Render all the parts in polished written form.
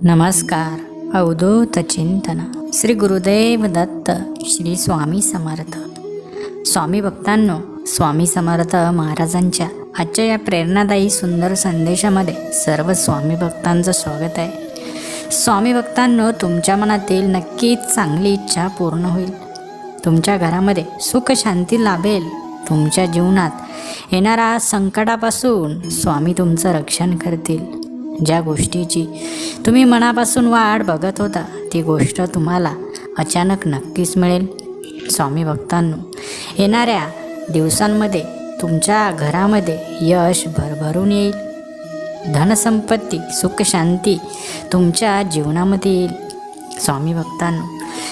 नमस्कार. अवधूत चिंतन श्री गुरुदेव दत्त श्री स्वामी समर्थ. स्वामी भक्तांनो, स्वामी समर्थ महाराजांच्या आजच्या या प्रेरणादायी सुंदर संदेशामध्ये सर्व स्वामी भक्तांचं स्वागत आहे. स्वामी भक्तांनो, तुमच्या मनातील नक्कीच चांगली इच्छा पूर्ण होईल. तुमच्या घरामध्ये सुख शांती लाभेल. तुमच्या जीवनात येणाऱ्या संकटापासून स्वामी तुमचं रक्षण करतील. ज्या गोष्टीची तुम्ही मनापासून वाट बघत होता ती गोष्ट तुम्हाला अचानक नक्कीच मिळेल. स्वामी भक्तांनो, येणाऱ्या दिवसांमध्ये तुमच्या घरामध्ये यश भरभरून येईल. धनसंपत्ती सुख शांती तुमच्या जीवनामध्ये येईल. स्वामी भक्तांनो,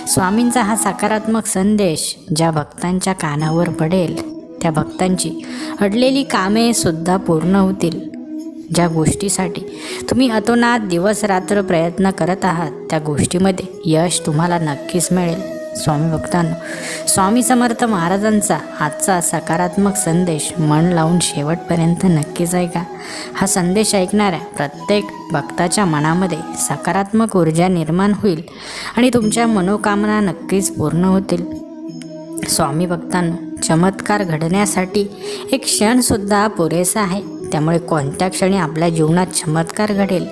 स्वामींचा हा सकारात्मक संदेश ज्या भक्तांच्या कानावर पडेल त्या भक्तांची अडलेली कामे सुद्धा पूर्ण होतील. ज्या गोष्टीसाठी तुम्ही अतोनात दिवस रात्र प्रयत्न करत आहात त्या गोष्टीमध्ये यश तुम्हाला नक्कीच मिळेल. स्वामी भक्तांनो, स्वामी समर्थ महाराजांचा आजचा सकारात्मक संदेश मन लावून शेवटपर्यंत नक्कीच ऐका. हा संदेश ऐकणाऱ्या प्रत्येक भक्ताच्या मनामध्ये सकारात्मक ऊर्जा निर्माण होईल आणि तुमच्या मनोकामना नक्कीच पूर्ण होतील. स्वामी भक्तांनो, चमत्कार घडण्यासाठी एक क्षणसुद्धा पुरेसा आहे. त्यामुळे कोणत्या क्षणी आपल्या जीवनात चमत्कार घडेल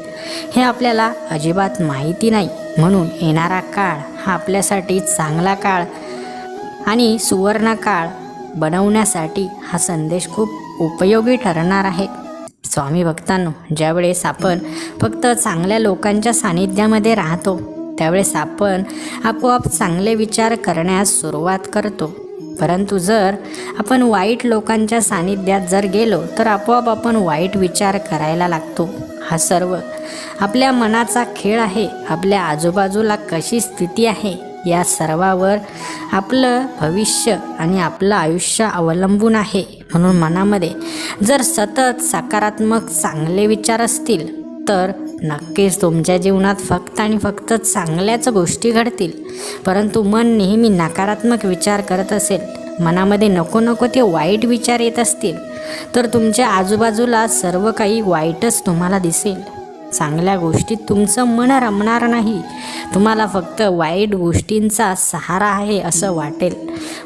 हे आपल्याला अजिबात माहिती नाही. म्हणून येणारा काळ हा आपल्यासाठी चांगला काळ आणि सुवर्ण काळ बनवण्यासाठी हा संदेश खूप उपयोगी ठरणार आहे. स्वामी भक्तांनो, ज्यावेळेस आपण फक्त चांगल्या लोकांच्या सानिध्यामध्ये राहतो त्यावेळेस आपण आपोआप चांगले विचार करण्यास सुरुवात करतो. परंतु जर आपण वाईट लोकांच्या सानिध्यात जर गेलो तर आपोआप आपण वाईट विचार करायला लागतो. हा सर्व आपल्या मनाचा खेळ आहे. आपल्या आजूबाजूला कशी स्थिती आहे या सर्वावर आपलं भविष्य आणि आपलं आयुष्य अवलंबून आहे. म्हणून मनामध्ये जर सतत सकारात्मक चांगले विचार असतील तर नक्कीच तुमच्या जीवनात फक्त आणि फक्त चांगल्याच गोष्टी घडतील. परंतु मन नेहमी नकारात्मक विचार करत असेल, मनामध्ये नको नको ते वाईट विचार येत असतील तर तुमच्या आजूबाजूला सर्व काही वाईटच तुम्हाला दिसेल. चांगल्या गोष्टीत तुमचं मन रमणार नाही. तुम्हाला फक्त वाईट गोष्टींचा सहारा आहे असं वाटेल.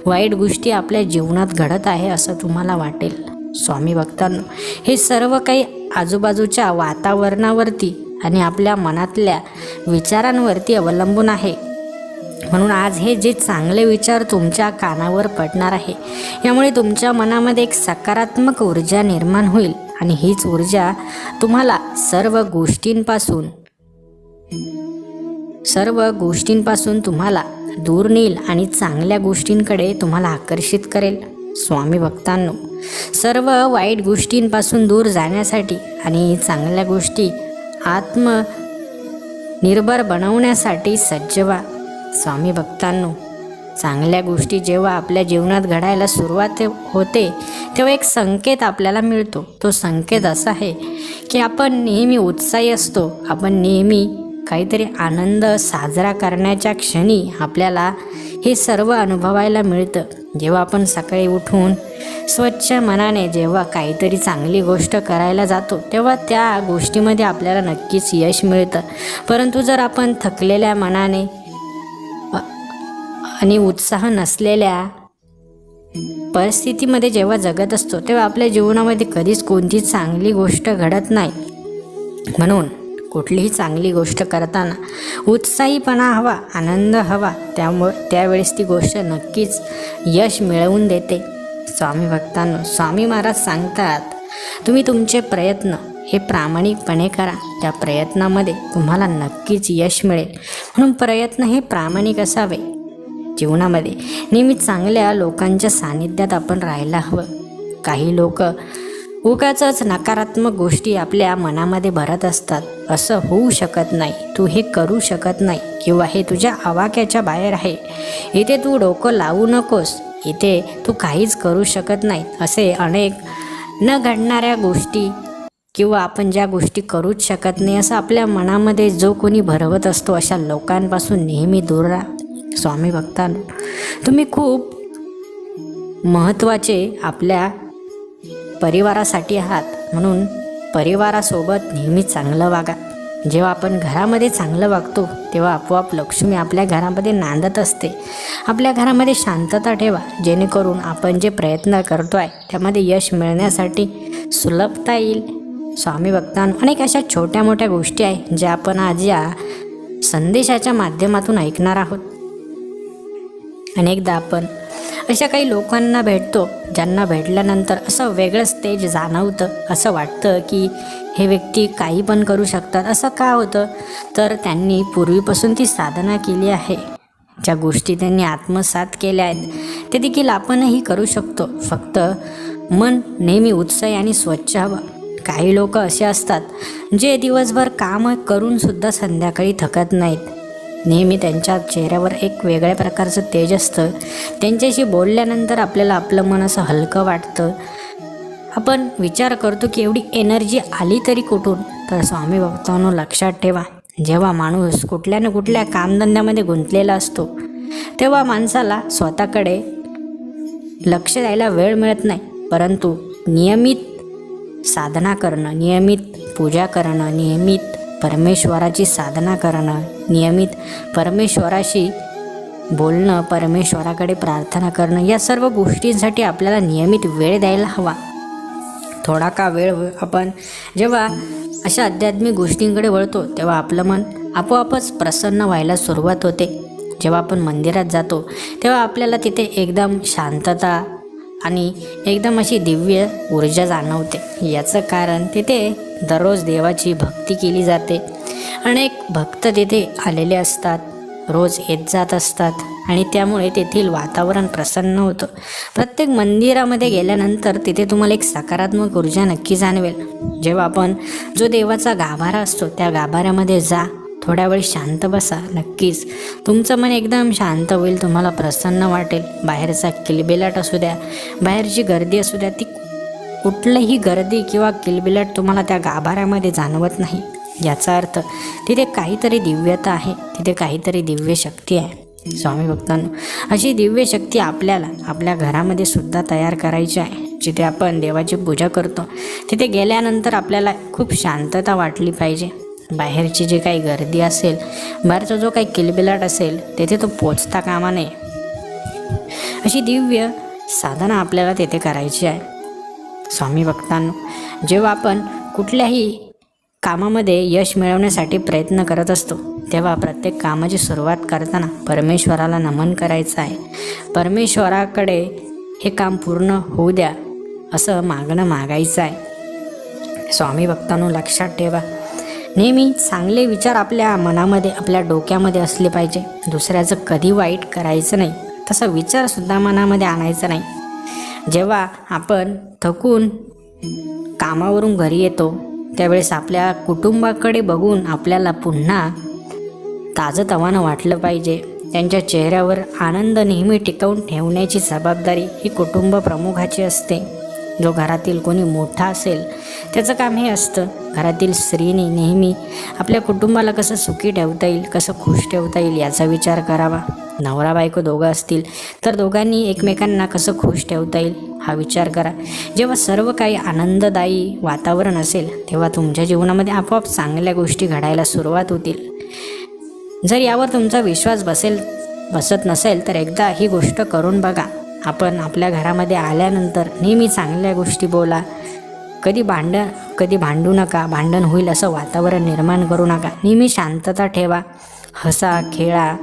वाईट गोष्टी आपल्या जीवनात घडत आहे असं तुम्हाला वाटेल. स्वामी भक्तांनो, हे सर्व काही आजूबाजूच्या वातावरणावरती आणि आपल्या मनातल्या विचारांवरती अवलंबून आहे. म्हणून आज हे जे चांगले विचार तुमच्या कानावर पडणार आहे यामुळे तुमच्या मनामध्ये एक सकारात्मक ऊर्जा निर्माण होईल आणि हीच ऊर्जा तुम्हाला सर्व गोष्टींपासून तुम्हाला दूर नेईल आणि चांगल्या गोष्टींकडे तुम्हाला आकर्षित करेल. स्वामी भक्तांनो, सर्व वाईट गोष्टींपासून दूर जाण्यासाठी आणि चांगल्या गोष्टी आत्मनिर्भर बनवण्यासाठी सज्ज व्हा. स्वामी भक्तांनो, चांगल्या गोष्टी जेव्हा आपल्या जीवनात घडायला सुरुवात होते तेव्हा एक संकेत आपल्याला मिळतो. तो संकेत असा आहे की आपण नेहमी उत्साही असतो. आपण नेहमी काहीतरी आनंद साजरा करण्याच्या क्षणी आपल्याला हे सर्व अनुभवायला मिळतं. जेव्हा आपण सकाळी उठून स्वच्छ मनाने जेव्हा काहीतरी चांगली गोष्ट करायला जातो तेव्हा त्या गोष्टीमध्ये आपल्याला नक्कीच यश मिळतं. परंतु जर आपण थकलेल्या मनाने आणि उत्साह नसलेल्या परिस्थितीमध्ये जेव्हा जगत असतो तेव्हा आपल्या जीवनामध्ये कधीच कोणती चांगली गोष्ट घडत नाही. म्हणून कुठलीही चांगली गोष्ट करताना उत्साहीपणा हवा, आनंद हवा. त्यावेळेस ती गोष्ट नक्कीच यश मिळवून देते. स्वामी भक्तांनो, स्वामी महाराज सांगतात, तुम्ही तुमचे प्रयत्न हे प्रामाणिकपणे करा. त्या प्रयत्नामध्ये तुम्हाला नक्कीच यश मिळेल. म्हणून प्रयत्न हे प्रामाणिक असावे. जीवनामध्ये नेहमी चांगल्या लोकांच्या सानिध्यात आपण राहायला हवं. काही लोक उगाचच नकारात्मक गोष्टी आपल्या मनामध्ये भरत असतात. असं होऊ शकत नाही, तू हे करू शकत नाही, किंवा हे तुझ्या आवाक्याच्या बाहेर आहे, इथे तू डोकं लावू नकोस, इथे तू काहीच करू शकत नाही, असे अनेक न घडणाऱ्या गोष्टी किंवा आपण ज्या गोष्टी करूच शकत नाही असं आपल्या मनामध्ये जो कोणी भरवत असतो अशा लोकांपासून नेहमी दूर राहा. स्वामी भक्तांनो, तुम्ही खूप महत्त्वाचे आपल्या परिवारासाठी आहात. म्हणून परिवारासोबत नेहमी चांगलं वागा. जेव्हा आपण घरामध्ये चांगलं वागतो तेव्हा आपोआप लक्ष्मी आपल्या घरामध्ये नांदत असते. आपल्या घरामध्ये शांतता ठेवा, जेणेकरून आपण जे प्रयत्न करतो आहे त्यामध्ये यश मिळण्यासाठी सुलभता येईल. स्वामी भक्तांनो, अनेक अशा छोट्या मोठ्या गोष्टी आहे ज्या आपण आज या संदेशाच्या माध्यमातून ऐकणार आहोत. अनेकदा आपण अशा काही लोकांना भेटतो ज्यांना भेटल्यानंतर असं वेगळंच तेज जाणवतं. असं वाटतं की हे व्यक्ती काही पण करू शकतात. असं का होतं? तर त्यांनी पूर्वीपासून ती साधना केली आहे. ज्या गोष्टी त्यांनी आत्मसात केल्या आहेत ते देखील आपणही करू शकतो. फक्त मन नेहमी उत्साही आणि स्वच्छ हवं. काही लोक असे असतात जे दिवसभर काम करूनसुद्धा संध्याकाळी थकत नाहीत. नेहमी त्यांच्या चेहऱ्यावर एक वेगळ्या प्रकारचं तेज असतं. त्यांच्याशी बोलल्यानंतर आपल्याला आपलं मन असं हलकं वाटतं. आपण विचार करतो की एवढी एनर्जी आली तरी कुठून? तर स्वामी भक्तांनो, लक्षात ठेवा, जेव्हा माणूस कुठल्या ना कुठल्या कामधंद्यामध्ये गुंतलेला असतो तेव्हा माणसाला स्वतःकडे लक्ष द्यायला वेळ मिळत नाही. परंतु नियमित साधना करणं, नियमित पूजा करणं, नियमित परमेश्वराची साधना करणं, नियमित परमेश्वराशी बोलणं, परमेश्वराकडे प्रार्थना करणं, या सर्व गोष्टींसाठी आपल्याला नियमित वेळ द्यायला हवा. थोडा का वेळ आपण जेव्हा अशा आध्यात्मिक गोष्टींकडे वळतो तेव्हा आपलं मन आपोआपच प्रसन्न व्हायला सुरुवात होते. जेव्हा आपण मंदिरात जातो तेव्हा आपल्याला तिथे एकदम शांतता आणि एकदम अशी दिव्य ऊर्जा जाणवते. याचं कारण तिथे दररोज देवाची भक्ती केली जाते. अनेक भक्त तिथे आलेले असतात, रोज येत जात असतात आणि त्यामुळे तेथील वातावरण प्रसन्न होतं. प्रत्येक मंदिरामध्ये गेल्यानंतर तिथे तुम्हाला एक सकारात्मक ऊर्जा नक्की जाणवेल. जेव्हा आपण जो देवाचा गाभारा असतो त्या गाभाऱ्यामध्ये जा, थोड्या वेळ शांत बसा, नक्कीच तुमचं मन एकदम शांत होईल, तुम्हाला प्रसन्न वाटेल. बाहेरचा किलबिलाट असू द्या, बाहेरची गर्दी असू द्या, ती कुठलीही गर्दी किंवा किलबिलाट तुम्हाला त्या गाभाऱ्यामध्ये जाणवत नाही. याचा अर्थ तिथे काहीतरी दिव्यता आहे, तिथे काहीतरी दिव्य शक्ती आहे. स्वामी भक्तांनो, अशी दिव्य शक्ती आपल्याला आपल्या घरामध्ये सुद्धा तयार करायची आहे. जिथे आपण देवाची पूजा करतो तिथे गेल्यानंतर आपल्याला खूप शांतता वाटली पाहिजे. बाहेरची जी काही गर्दी असेल, बाहेरचा जो काही किलबिलाट असेल, तेथे तो पोचता कामा नये. अशी दिव्य साधना आपल्याला तेथे करायची आहे. स्वामी भक्तांनो, जेव्हा आपण कुठल्याही कामामध्ये यश मिळवण्यासाठी प्रयत्न करत असतो तेव्हा प्रत्येक कामाची सुरुवात करताना परमेश्वराला नमन करायचं आहे. परमेश्वराकडे हे काम पूर्ण होऊ द्या असं मागणं मागायचं आहे. स्वामी भक्तांनो, लक्षात ठेवा, नेहमी चांगले विचार आपल्या मनामध्ये, आपल्या डोक्यामध्ये असले पाहिजे. दुसऱ्याचं कधी वाईट करायचं नाही, तसा विचारसुद्धा मनामध्ये आणायचा नाही. जेव्हा आपण थकून कामावरून घरी येतो त्यावेळेस आपल्या कुटुंबाकडे बघून आपल्याला पुन्हा ताजंतवानं वाटलं पाहिजे. त्यांच्या चेहऱ्यावर आनंद नेहमी टिकवून ठेवण्याची जबाबदारी ही कुटुंब प्रमुखाची असते. जो घरातील कोणी मोठा असेल त्याचं काम हे असतं. घरातील स्त्रीने नेहमी आपल्या कुटुंबाला कसं सुखी ठेवता येईल, कसं खुश ठेवता येईल याचा विचार करावा. नवरा बायको दोघं असतील तर दोघांनी एकमेकांना कसं खुश ठेवता येईल हा विचार करा. जेव्हा सर्व काही आनंददायी वातावरण असेल तेव्हा तुमच्या जीवनामध्ये आपोआप चांगल्या गोष्टी घडायला सुरुवात होतील. जर यावर तुमचा विश्वास बसत नसेल तर एकदा ही गोष्ट करून बघा. आपण आपल्या घरामध्ये आल्यानंतर नेहमी चांगल्या गोष्टी बोला. कधी भांडू नका, भांडण होईल असं वातावरण निर्माण करू नका. नेहमी शांतता ठेवा, हसा खेळा,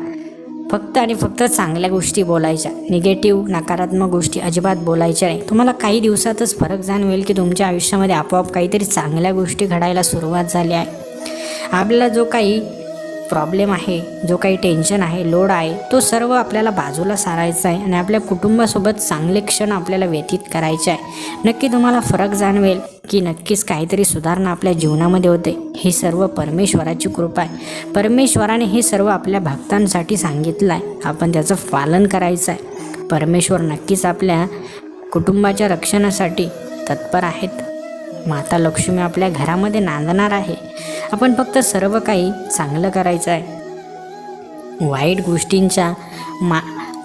फक्त आणि फक्त चांगल्या गोष्टी बोलायच्या. निगेटिव्ह नकारात्मक गोष्टी अजिबात बोलायच्या नाही. तुम्हाला काही दिवसातच फरक जाणवेल की तुमच्या आयुष्यामध्ये आपोआप काहीतरी चांगल्या गोष्टी घडायला सुरुवात झाली आहे. आपल्याला जो काही प्रॉब्लेम आहे, जो काही टेन्शन आहे, लोड आहे, तो सर्व आपल्याला बाजूला सारायचा आहे आणि आपल्या कुटुंबासोबत चांगले क्षण आपल्याला व्यतीत करायचे आहे. नक्की तुम्हाला फरक जाणवेल की नक्कीच काहीतरी सुधारणा आपल्या जीवनामध्ये होते. ही सर्व परमेश्वराची कृपा आहे. परमेश्वराने हे सर्व आपल्या भक्तांसाठी सांगितलं आहे, आपण त्याचं पालन करायचं आहे. परमेश्वर नक्कीच आपल्या कुटुंबाच्या रक्षणासाठी तत्पर आहेत. माता लक्ष्मी आपल्या घरामध्ये नांदणार आहे. आपण फक्त सर्व काही चांगलं करायचं आहे. वाईट गोष्टींच्या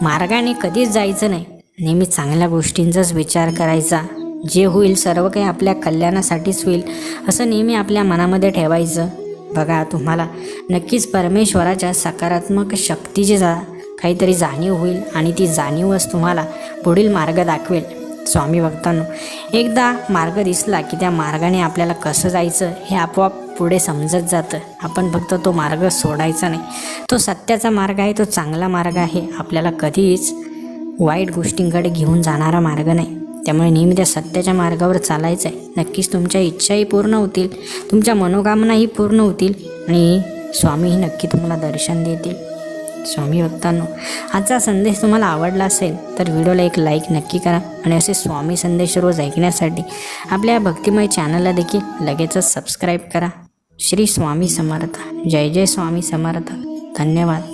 मार्गाने कधीच जायचं नाही. नेहमी चांगल्या गोष्टींचाच विचार करायचा. जे होईल सर्व काही आपल्या कल्याणासाठीच होईल असं नेहमी आपल्या मनामध्ये ठेवायचं. बघा, तुम्हाला नक्कीच परमेश्वराच्या सकारात्मक शक्तीची काहीतरी जाणीव होईल आणि ती जाणीवच तुम्हाला पुढील मार्ग दाखवेल. स्वामी भक्तांनो, एकदा मार्ग दिसला की त्या मार्गाने आपल्याला कसं जायचं हे आपोआप पुढे समजत जातं. आपण फक्त तो मार्ग सोडायचा नाही. तो सत्याचा मार्ग आहे, तो चांगला मार्ग आहे. आपल्याला कधीच वाईट गोष्टींकडे घेऊन जाणारा मार्ग नाही. त्यामुळे नेहमी त्या सत्याच्या मार्गावर चालायचं आहे. नक्कीच तुमच्या इच्छाही पूर्ण होतील, तुमच्या मनोकामनाही पूर्ण होतील आणि स्वामीही नक्की तुम्हाला दर्शन देतील. स्वामी भक्तांनो, आजचा संदेश तुम्हाला आवडला असेल तर व्हिडिओला एक लाईक नक्की करा आणि असे स्वामी संदेश रोज ऐकण्यासाठी आपल्या भक्तिमय चॅनलला देखील लगेचच सबस्क्राईब करा. श्री स्वामी समर्थ. जय जय स्वामी समर्थ. धन्यवाद.